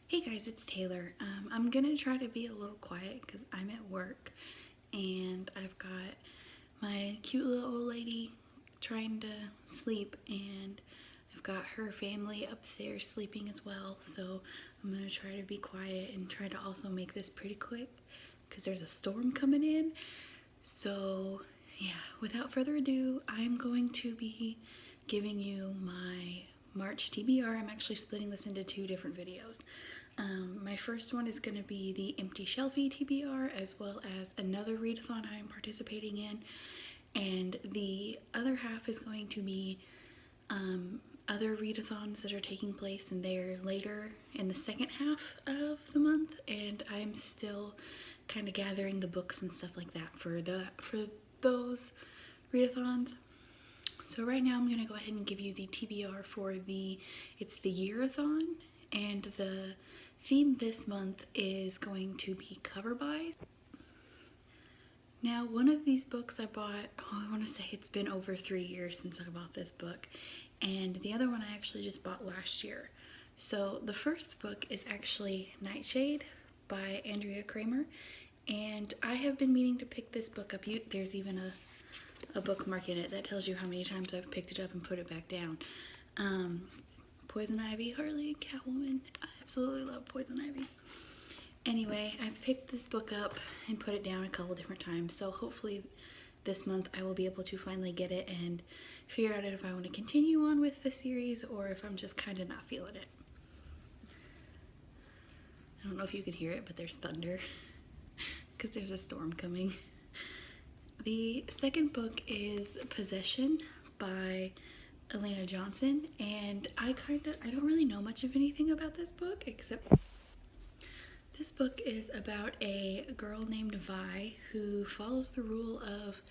Hey guys, it's Taylor. I'm gonna try to be a little quiet because I'm at work and I've got my cute little old lady trying to sleep, and I've got her family upstairs sleeping as well. So I'm gonna try to be quiet and try to also make this pretty quick because there's a storm coming in. So yeah, without further ado, I'm going to be giving you my March TBR. I'm actually splitting this into two different videos. My first one is going to be the Empty Shelfie TBR, as well as another readathon I'm participating in, and the other half is going to be other readathons that are taking place, and they're later in the second half of the month, and I'm still kind of gathering the books and stuff like that for those readathons. So right now I'm going to go ahead and give you the TBR for it's the year-a-thon, and the theme this month is going to be cover buys. Now, one of these books I bought, I want to say it's been over 3 years since I bought this book, and the other one I actually just bought last year. So the first book is actually Nightshade by Andrea Kramer, and I have been meaning to pick this book up. There's even a bookmark in it that tells you how many times I've picked it up and put it back down. Poison Ivy, Harley, Catwoman. I absolutely love Poison Ivy. Anyway, I've picked this book up and put it down a couple different times, so hopefully this month I will be able to finally get it and figure out if I want to continue on with the series or if I'm just kind of not feeling it. I don't know if you can hear it, but there's thunder because there's a storm coming. The second book is Possession by Elena Johnson, and I don't really know much of anything about this book, except this book is about a girl named Vi who follows the rule of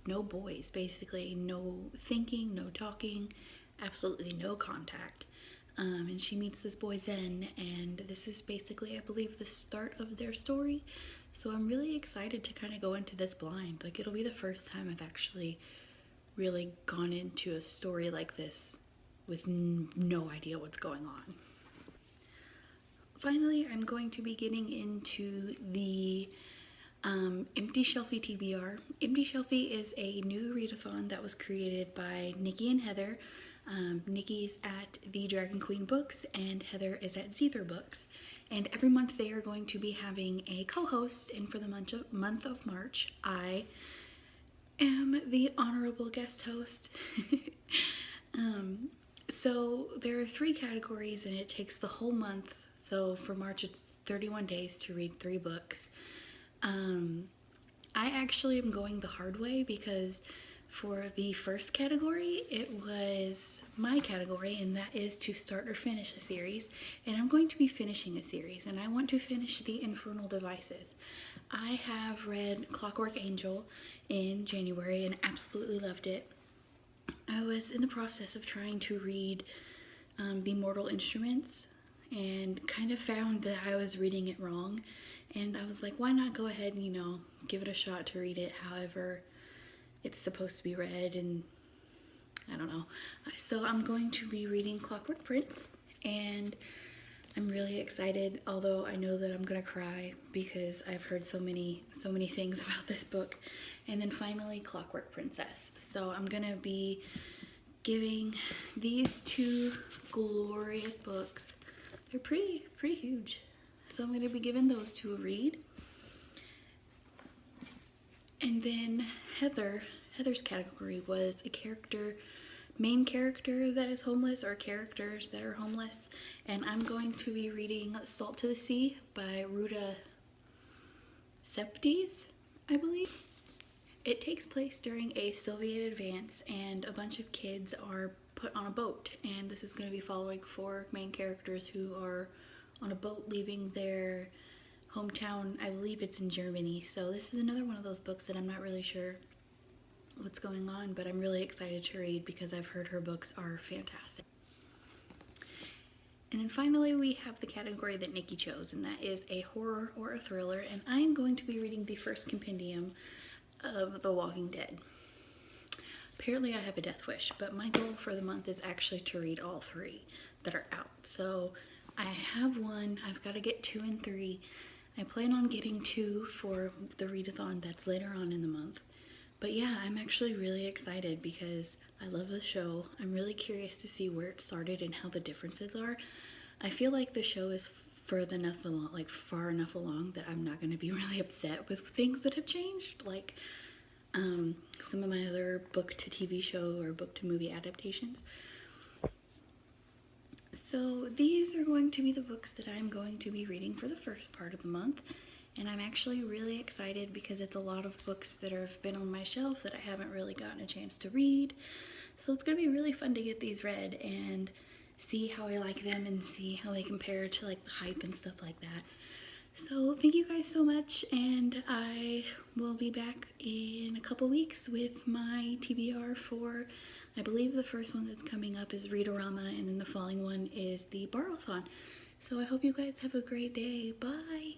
no boys, basically no thinking, no talking, absolutely no contact. And she meets this boy Zen, and this is basically, I believe, the start of their story. So I'm really excited to kind of go into this blind. Like, it'll be the first time I've actually really gone into a story like this with no idea what's going on. Finally, I'm going to be getting into the Empty Shelfie TBR. Empty Shelfie is a new readathon that was created by Nikki and Heather. Nikki's at the Dragon Queen Books and Heather is at Zether Books. And every month they are going to be having a co-host, and for the month of March, I am the honorable guest host. So there are 3 categories and it takes the whole month. So for March it's 31 days to read 3 books. I actually am going the hard way because for the first category it was my category, and that is to start or finish a series, and I'm going to be finishing a series, and I want to finish the Infernal Devices. I have read Clockwork Angel in January and absolutely loved it. I was in the process of trying to read The Mortal Instruments and kind of found that I was reading it wrong, and I was like, why not go ahead and, give it a shot to read it however it's supposed to be read, and I don't know. So I'm going to be reading Clockwork Prince, and I'm really excited, although I know that I'm gonna cry because I've heard so many things about this book. And then finally Clockwork Princess. So I'm gonna be giving these 2 glorious books. They're pretty huge. So I'm gonna be giving those 2 a read. And then Heather's category was main character that is homeless, or characters that are homeless, and I'm going to be reading Salt to the Sea by Ruta Sepetys, I believe. It takes place during a Soviet advance, and a bunch of kids are put on a boat, and this is going to be following 4 main characters who are on a boat leaving their hometown. I believe it's in Germany. So this is another one of those books that I'm not really sure what's going on, but I'm really excited to read because I've heard her books are fantastic. And then finally we have the category that Nikki chose, and that is a horror or a thriller, and I am going to be reading the first compendium of The Walking Dead. Apparently I have a death wish, but my goal for the month is actually to read all 3 that are out. So I have one. I've got to get 2 and 3. I plan on getting 2 for the readathon that's later on in the month. But yeah, I'm actually really excited because I love the show. I'm really curious to see where it started and how the differences are. I feel like the show is far enough along that I'm not going to be really upset with things that have changed, like some of my other book to TV show or book to movie adaptations. So these are going to be the books that I'm going to be reading for the first part of the month. And I'm actually really excited because it's a lot of books that have been on my shelf that I haven't really gotten a chance to read. So it's going to be really fun to get these read and see how I like them and see how they compare to like the hype and stuff like that. So thank you guys so much, and I will be back in a couple weeks with my TBR for, I believe the first one that's coming up is Read-A-Rama, and then the following one is the Borrow-thon. So I hope you guys have a great day. Bye!